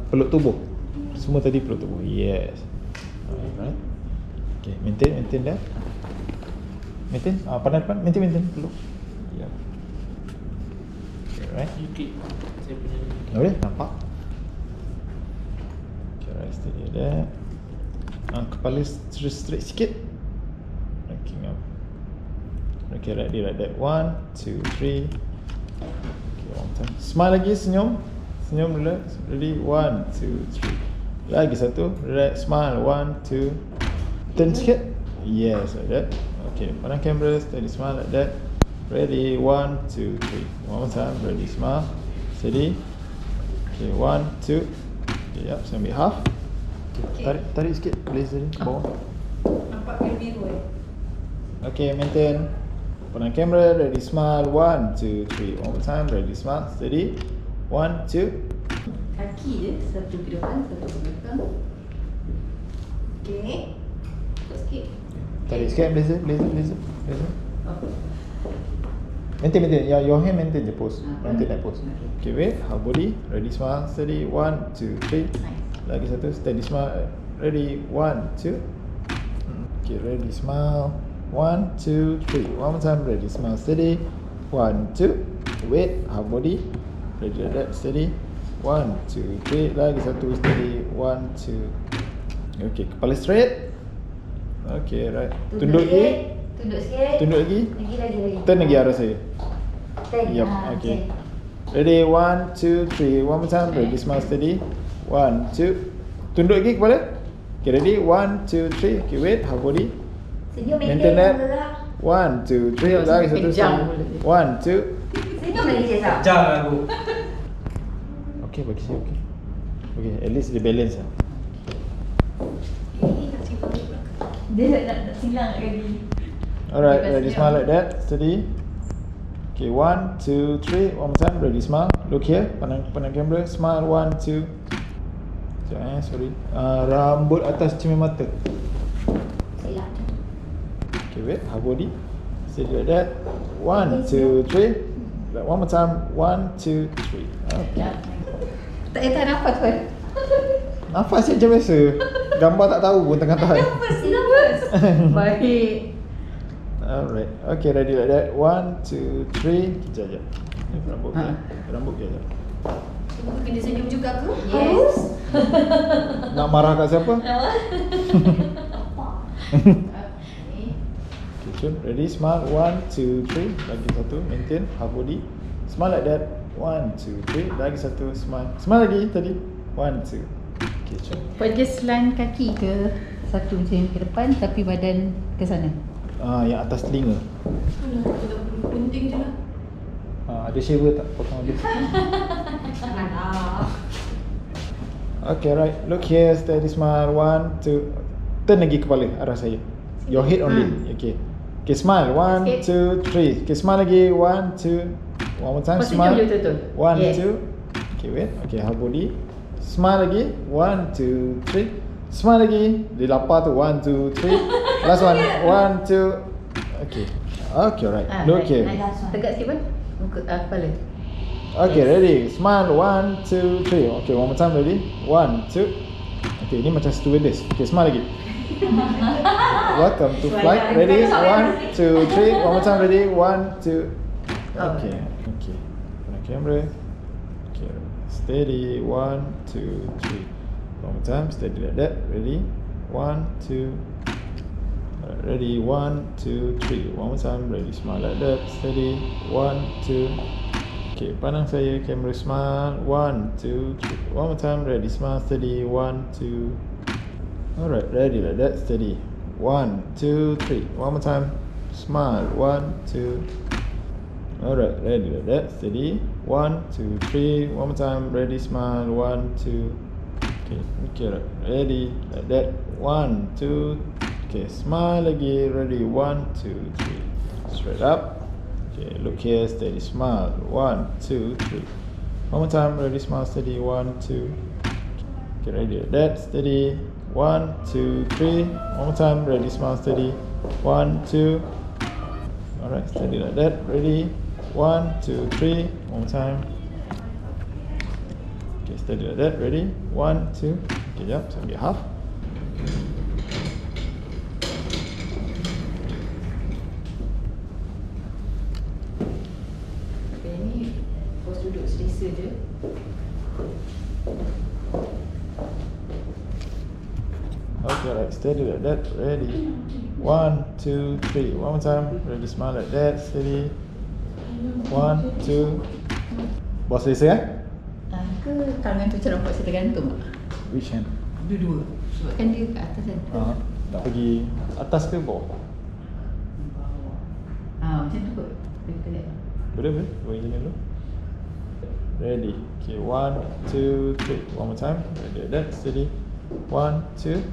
peluk tubuh. Semua tadi peluk tubuh. Yes. Alright. Okay, maintain dah. Maintain. Pandang depan. Maintain peluk. Yeah. Okay, right. You click saya punya ni. Boleh nampak. Okay, right, steady there. Kepala straight sikit. Looking up. Okay, right there, like that. 1, 2, 3. Okay, one time. Smile lagi, senyum. Senyum dulu. Ready? 1, 2, 3. Lagi satu. Right, smile. 1, 2. Turn sikit. Yes, like that. Okay, pandang kamera. Steady smile like that. Ready? 1, 2, 3. One more time. Ready? Smile. Steady. Okay, 1, 2. Okay, yap. Saya ambil half. Okay. Tarik sikit. Blazer ni ke bawah. Nampak pil biru Okay, maintain. Pandang kamera. Ready? Smile. 1, 2, 3. One more time. Ready? Smile. Steady. 1, 2. Kaki je, satu ke depan, satu ke belakang. Okay. Sikit. Tarik sikit. Blazer. Maintain. Your hand maintain je pose. Maintain that pose. Okay, wait. Half body. Ready? Smile. Steady. 1, 2, 3. Lagi satu. Steady smile. Ready? 1, 2. Okay, ready? Smile. 1, 2, 3. One more time. Ready? Smile. Steady. 1, 2. Wait. Half body. Ready like that. Steady. 1, 2, 3. Lagi satu. Steady. 1, 2. Okay, kepala straight. Okay, right. Tunduk lagi. Tunduk sikit. Tunduk lagi. Lagi. Turn lagi arah saya. Turn. Yup, okay. Ready? 1, 2, 3. One more time. Ready? Smile. Steady. 1, 2. Tunduk lagi kepala. Okay, ready? 1, 2, 3. Okay, wait. Half body. Senyum Maintain that. gerak. 1, 2, 3. Lagi satu. 1, 2. Senyum lagi Cesar. Kejam aku. Okay, bagi saya okay. Okay, at least dia balance lah. Dia nak silang kat dia. Alright, ready? Smile like that. Steady. Okay, 1, 2, 3. One more time. Ready? Smile. Look here. Pandang kamera. Smile. 1, 2. Sekejap sorry. Rambut atas cermin mata. Silang. Okay, wait. Half body. Steady like that. 1, 2, 3. One more time. 1, 2, 3. Okay. Tak payah tahan nafas pun. Nafas je macam biasa. Gambar tak tahu pun tengah tahan. Nafas. Baik. Alright. Okay, ready like that. 1, 2, 3. Kejap. Ni rambut dia. Rambut dia. Kamu kena senyum juga ke? Yes. Nak marah kat siapa? Okay, so ready? Smile. 1, 2, 3. Lagi satu. Maintain. Half body. Smile like that. 1, 2, 3. Lagi satu. Smile. Smile lagi tadi. 1, 2. Okay, so Buat dia selan kaki ke satu macam ke depan tapi badan ke sana. yang atas telinga. Alah, tak perlu penting je lah. Ada shaver tak? Potong habis. Janganlah. Okay, right. Look here. Steady smile. 1, 2. Turn lagi kepala arah saya. Your head only. Okay. Okay, smile. 1, 2, 3. Okay, smile lagi. 1, 2. One more time. Smile. 1, 2. Okay, wait. Okay, half body. Smile lagi. 1, 2, 3. Smile lagi. Dia lapar tu. 1, 2, 3. Last one. 1, 2. Okay. Okay, right. Look here. Tegak sikit pun. Muka kepala. Okay, ready. Smile. 1, 2, 3. Okay, one more time. Ready? 1, 2. Okay, ini macam stewardess. Okay, smile lagi. Welcome to flight. Ready? 1, 2, 3. One more time. Ready? 1, 2. Okay. Okay. Pandang kamera. Okay. Steady. 1, 2, 3. One more time. Steady like that. Ready? 1, 2. Alright, ready? 1, 2, 3. One more time. Ready? Smile like that. Steady. 1, 2. Okay, pandang saya. Camera smile. 1, 2, 3. One more time. Ready? Smile. Steady. 1, 2. Alright, ready like that. Steady. 1, 2, 3. One more time. Smile. 1, 2. Alright, ready like that. Steady. 1, 2, 3. One more time. Ready? Smile. 1, 2. Okay, right. Ready like that. 1, 2. Okay, smile lagi. Ready? 1, 2, 3. Straight up. Okay, look here. Steady. Smile. 1, 2, 3. One more time. Ready? Smile. Steady. 1, 2. Okay, ready like that. Steady. 1, 2, 3. One more time. Ready? Smile. Steady. 1, 2. Alright, steady like that. Ready? 1, 2, 3. One more time. Okay, steady like that. Ready? 1, 2. Okay, jap. So ambil half. Okay, ni pos duduk selesa je. Okay, right. Steady like that. Ready? 1, 2, 3. One more time. Ready? Smile like that. Steady. 1, 2. Bos selesa kan? Ke tangan tu macam nampak saya tergantung tak? Which hand? Dua-dua. Sebab kan dia kat atas kan? Nak pergi atas ke bawah? Macam tu kot. Boleh. Boleh? Boleh macam ni dulu. Ready? Okay, 1, 2, 3. One more time. Ready like that. Steady. 1, 2.